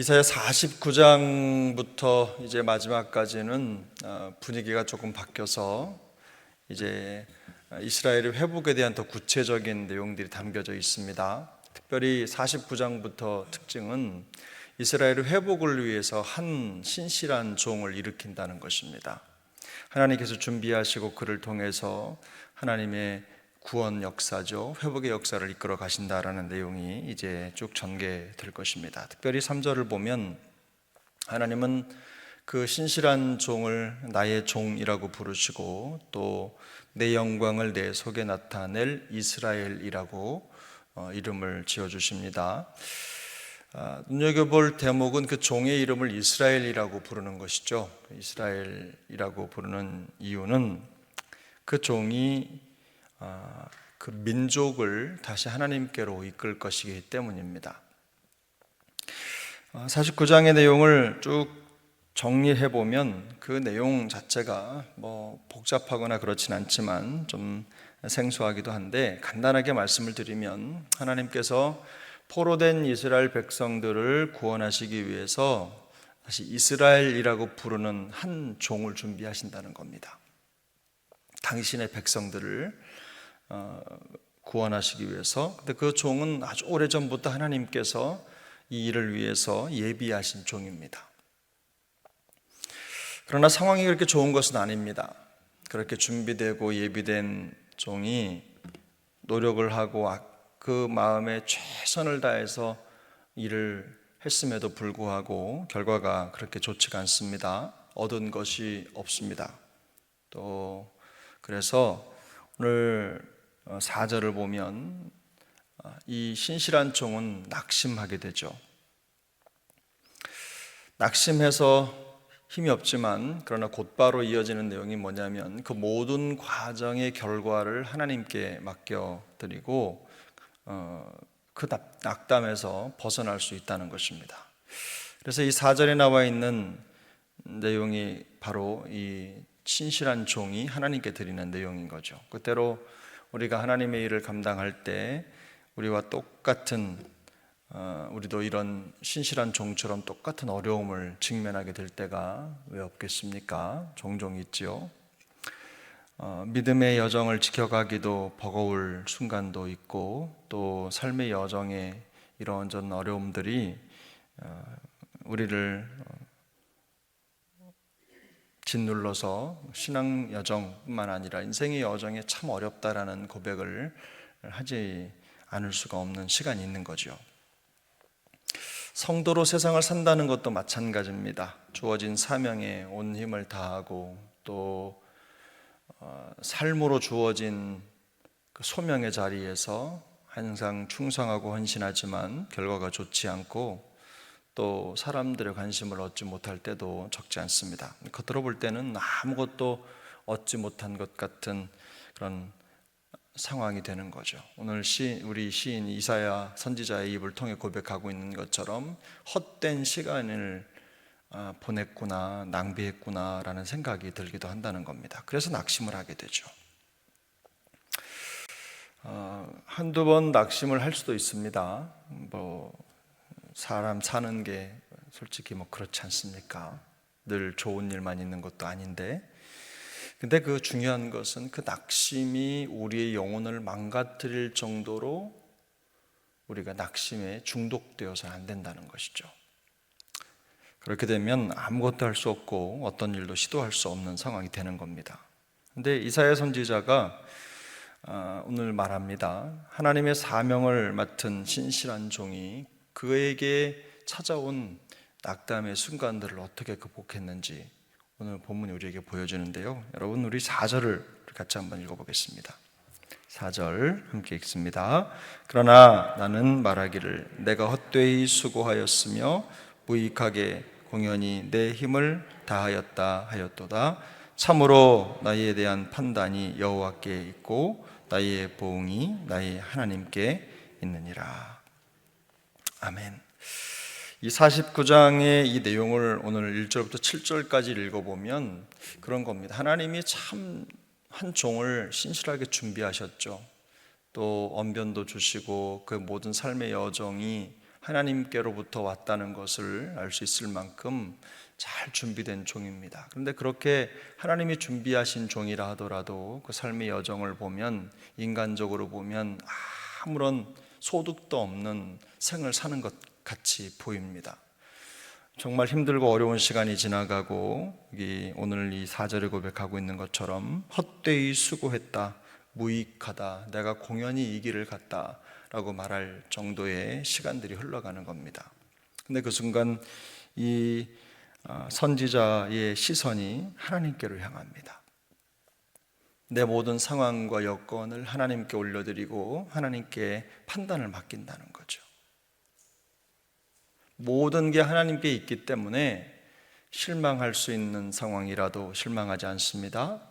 이사야 49장부터 이제 마지막까지는 분위기가 조금 바뀌어서 이제 이스라엘의 회복에 대한 더 구체적인 내용들이 담겨져 있습니다. 특별히 49장부터 특징은 이스라엘의 회복을 위해서 한 신실한 종을 일으킨다는 것입니다. 하나님께서 준비하시고 그를 통해서 하나님의 구원 역사죠, 회복의 역사를 이끌어 가신다라는 내용이 이제 쭉 전개될 것입니다. 특별히 3절을 보면 하나님은 그 신실한 종을 나의 종이라고 부르시고 또 내 영광을 내 속에 나타낼 이스라엘이라고 이름을 지어주십니다. 눈여겨볼 대목은 그 종의 이름을 이스라엘이라고 부르는 것이죠. 이스라엘이라고 부르는 이유는 그 종이 그 민족을 다시 하나님께로 이끌 것이기 때문입니다. 49장의 내용을 쭉 정리해 보면 그 내용 자체가 복잡하거나 그렇진 않지만 좀 생소하기도 한데, 간단하게 말씀을 드리면 하나님께서 포로된 이스라엘 백성들을 구원하시기 위해서 다시 이스라엘이라고 부르는 한 종을 준비하신다는 겁니다. 당신의 백성들을 구원하시기 위해서. 근데 그 종은 아주 오래전부터 하나님께서 이 일을 위해서 예비하신 종입니다. 그러나 상황이 그렇게 좋은 것은 아닙니다. 그렇게 준비되고 예비된 종이 노력을 하고 그 마음에 최선을 다해서 일을 했음에도 불구하고 결과가 그렇게 좋지가 않습니다. 얻은 것이 없습니다. 또 그래서 오늘 4절을 보면 이 신실한 종은 낙심하게 되죠. 낙심해서 힘이 없지만 그러나 곧바로 이어지는 내용이 뭐냐면 그 모든 과정의 결과를 하나님께 맡겨드리고 그 낙담에서 벗어날 수 있다는 것입니다. 그래서 이 4절에 나와 있는 내용이 바로 이 신실한 종이 하나님께 드리는 내용인 거죠. 그때로 우리가 하나님의 일을 감당할 때 우리와 똑같은 우리도 이런 신실한 종처럼 똑같은 어려움을 직면하게 될 때가 왜 없겠습니까? 종종 있지요. 믿음의 여정을 지켜가기도 버거울 순간도 있고, 또 삶의 여정에 이런저런 어려움들이 우리를 짓눌러서 신앙 여정뿐만 아니라 인생의 여정에 참 어렵다라는 고백을 하지 않을 수가 없는 시간이 있는 거죠. 성도로 세상을 산다는 것도 마찬가지입니다. 주어진 사명에 온 힘을 다하고 또 삶으로 주어진 그 소명의 자리에서 항상 충성하고 헌신하지만 결과가 좋지 않고 또 사람들의 관심을 얻지 못할 때도 적지 않습니다. 겉으로 볼 때는 아무것도 얻지 못한 것 같은 그런 상황이 되는 거죠. 오늘 우리 시인 이사야 선지자의 입을 통해 고백하고 있는 것처럼 헛된 시간을 보냈구나, 낭비했구나 라는 생각이 들기도 한다는 겁니다. 그래서 낙심을 하게 되죠. 한두 번 낙심을 할 수도 있습니다. 사람 사는 게 솔직히 그렇지 않습니까? 늘 좋은 일만 있는 것도 아닌데. 근데 그 중요한 것은 그 낙심이 우리의 영혼을 망가뜨릴 정도로 우리가 낙심에 중독되어서는 안 된다는 것이죠. 그렇게 되면 아무것도 할 수 없고 어떤 일도 시도할 수 없는 상황이 되는 겁니다. 근데 이사야 선지자가 오늘 말합니다. 하나님의 사명을 맡은 신실한 종이 그에게 찾아온 낙담의 순간들을 어떻게 극복했는지 오늘 본문이 우리에게 보여주는데요. 여러분, 우리 4절을 같이 한번 읽어보겠습니다. 4절 함께 읽습니다. 그러나 나는 말하기를 내가 헛되이 수고하였으며 무익하게 공연히 내 힘을 다하였다 하였도다. 참으로 나에 대한 판단이 여호와께 있고 나의 보응이 나의 하나님께 있느니라. 아멘. 이 49장의 이 내용을 오늘 1절부터 7절까지 읽어보면 그런 겁니다. 하나님이 참 한 종을 신실하게 준비하셨죠. 또 언변도 주시고 그 모든 삶의 여정이 하나님께로부터 왔다는 것을 알 수 있을 만큼 잘 준비된 종입니다. 그런데 그렇게 하나님이 준비하신 종이라 하더라도 그 삶의 여정을 보면, 인간적으로 보면 아무런 소득도 없는 생을 사는 것 같이 보입니다. 정말 힘들고 어려운 시간이 지나가고, 오늘 이 4절에 고백하고 있는 것처럼 헛되이 수고했다, 무익하다, 내가 공연히 이 길을 갔다 라고 말할 정도의 시간들이 흘러가는 겁니다. 근데 그 순간 이 선지자의 시선이 하나님께로 향합니다. 내 모든 상황과 여건을 하나님께 올려드리고 하나님께 판단을 맡긴다는 거죠. 모든 게 하나님께 있기 때문에 실망할 수 있는 상황이라도 실망하지 않습니다.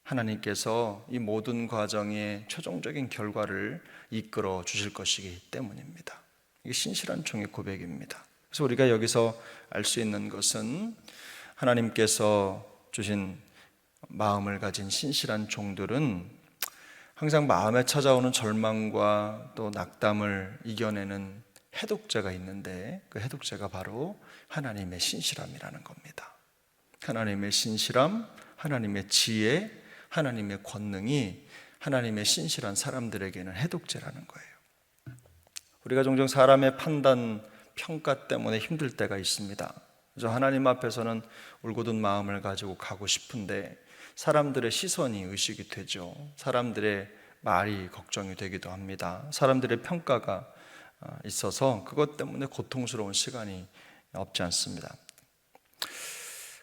하나님께서 이 모든 과정의 최종적인 결과를 이끌어 주실 것이기 때문입니다. 이게 신실한 종의 고백입니다. 그래서 우리가 여기서 알 수 있는 것은, 하나님께서 주신 마음을 가진 신실한 종들은 항상 마음에 찾아오는 절망과 또 낙담을 이겨내는 해독제가 있는데, 그 해독제가 바로 하나님의 신실함이라는 겁니다. 하나님의 신실함, 하나님의 지혜, 하나님의 권능이 하나님의 신실한 사람들에게는 해독제라는 거예요. 우리가 종종 사람의 판단, 평가 때문에 힘들 때가 있습니다. 그래서 하나님 앞에서는 울고든 마음을 가지고 가고 싶은데 사람들의 시선이 의식이 되죠. 사람들의 말이 걱정이 되기도 합니다. 사람들의 평가가 있어서 그것 때문에 고통스러운 시간이 없지 않습니다.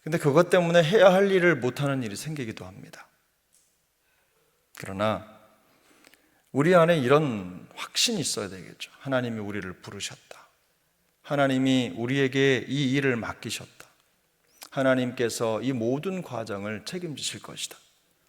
근데 그것 때문에 해야 할 일을 못하는 일이 생기기도 합니다. 그러나 우리 안에 이런 확신이 있어야 되겠죠. 하나님이 우리를 부르셨다. 하나님이 우리에게 이 일을 맡기셨다. 하나님께서 이 모든 과정을 책임지실 것이다.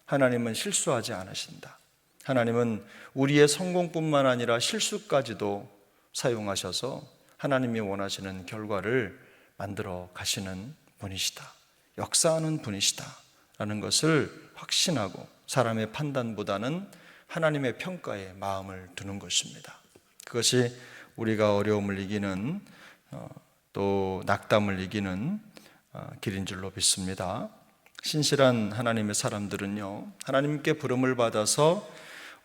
하나님은 실수하지 않으신다. 하나님은 우리의 성공뿐만 아니라 실수까지도 사용하셔서 하나님이 원하시는 결과를 만들어 가시는 분이시다. 역사하는 분이시다 라는 것을 확신하고 사람의 판단보다는 하나님의 평가에 마음을 두는 것입니다. 그것이 우리가 어려움을 이기는, 또 낙담을 이기는 길인 줄로 믿습니다. 신실한 하나님의 사람들은요, 하나님께 부름을 받아서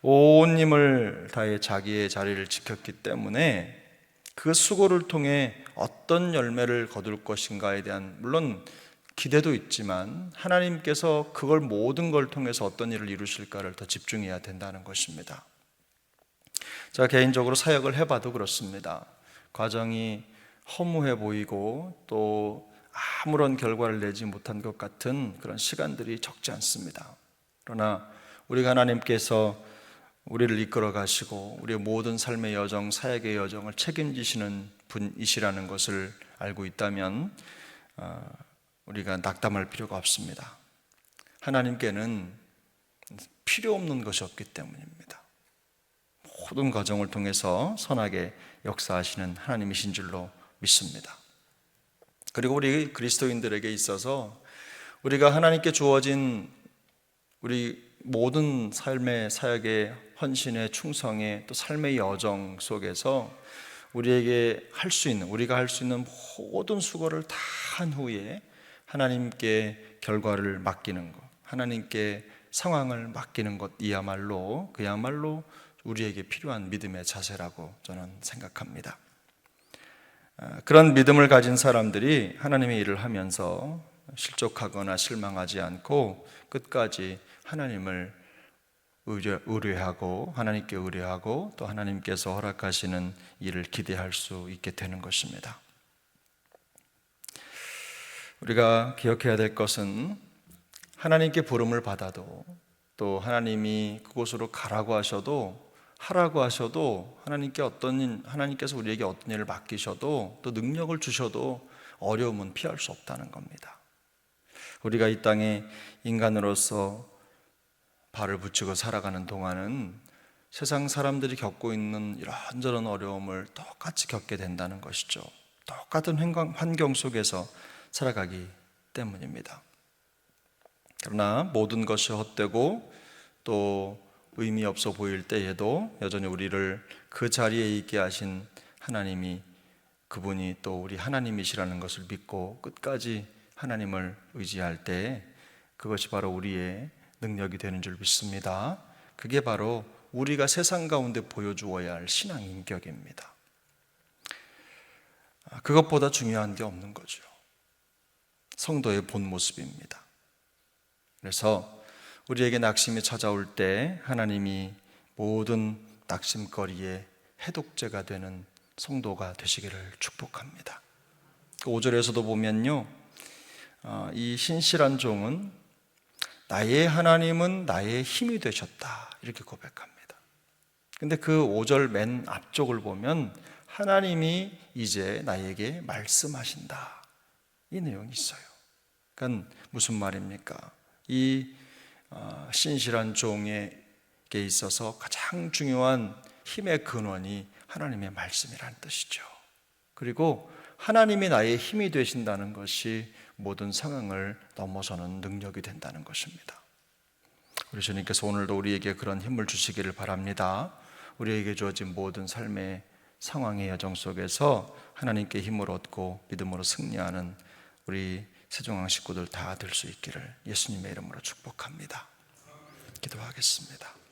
온 힘을 다해 자기의 자리를 지켰기 때문에 그 수고를 통해 어떤 열매를 거둘 것인가에 대한, 물론 기대도 있지만 하나님께서 그걸 모든 걸 통해서 어떤 일을 이루실까를 더 집중해야 된다는 것입니다. 제가 개인적으로 사역을 해봐도 그렇습니다. 과정이 허무해 보이고 또 아무런 결과를 내지 못한 것 같은 그런 시간들이 적지 않습니다. 그러나 우리가 하나님께서 우리를 이끌어 가시고 우리의 모든 삶의 여정, 사역의 여정을 책임지시는 분이시라는 것을 알고 있다면 우리가 낙담할 필요가 없습니다. 하나님께는 필요 없는 것이 없기 때문입니다. 모든 과정을 통해서 선하게 역사하시는 하나님이신 줄로 믿습니다. 그리고 우리 그리스도인들에게 있어서 우리가 하나님께 주어진 우리 모든 삶의 사역의 헌신의 충성의 또 삶의 여정 속에서 우리에게 우리가 할 수 있는 모든 수고를 다 한 후에 하나님께 결과를 맡기는 것, 하나님께 상황을 맡기는 것, 그야말로 우리에게 필요한 믿음의 자세라고 저는 생각합니다. 그런 믿음을 가진 사람들이 하나님의 일을 하면서 실족하거나 실망하지 않고 끝까지 하나님을 의뢰하고 하나님께 의뢰하고 또 하나님께서 허락하시는 일을 기대할 수 있게 되는 것입니다. 우리가 기억해야 될 것은 하나님께 부름을 받아도 또 하나님이 그곳으로 가라고 하셔도 하라고 하셔도 하나님께서 우리에게 어떤 일을 맡기셔도 또 능력을 주셔도 어려움은 피할 수 없다는 겁니다. 우리가 이 땅에 인간으로서 발을 붙이고 살아가는 동안은 세상 사람들이 겪고 있는 이런저런 어려움을 똑같이 겪게 된다는 것이죠. 똑같은 환경 속에서 살아가기 때문입니다. 그러나 모든 것이 헛되고 또 의미 없어 보일 때에도 여전히 우리를 그 자리에 있게 하신 하나님이 그분이 또 우리 하나님이시라는 것을 믿고 끝까지 하나님을 의지할 때 그것이 바로 우리의 능력이 되는 줄 믿습니다. 그게 바로 우리가 세상 가운데 보여주어야 할 신앙 인격입니다. 그것보다 중요한 게 없는 거죠. 성도의 본 모습입니다. 그래서 우리에게 낙심이 찾아올 때 하나님이 모든 낙심거리의 해독제가 되는 성도가 되시기를 축복합니다. 5절에서도 보면요, 이 신실한 종은 나의 하나님은 나의 힘이 되셨다 이렇게 고백합니다. 근데 그 5절 맨 앞쪽을 보면 하나님이 이제 나에게 말씀하신다 이 내용이 있어요. 그러니까 무슨 말입니까? 이 신실한 종에게 있어서 가장 중요한 힘의 근원이 하나님의 말씀이라는 뜻이죠. 그리고 하나님이 나의 힘이 되신다는 것이 모든 상황을 넘어서는 능력이 된다는 것입니다. 우리 주님께서 오늘도 우리에게 그런 힘을 주시기를 바랍니다. 우리에게 주어진 모든 삶의 상황의 여정 속에서 하나님께 힘을 얻고 믿음으로 승리하는 우리 세종항 식구들 다 될 수 있기를 예수님의 이름으로 축복합니다. 기도하겠습니다.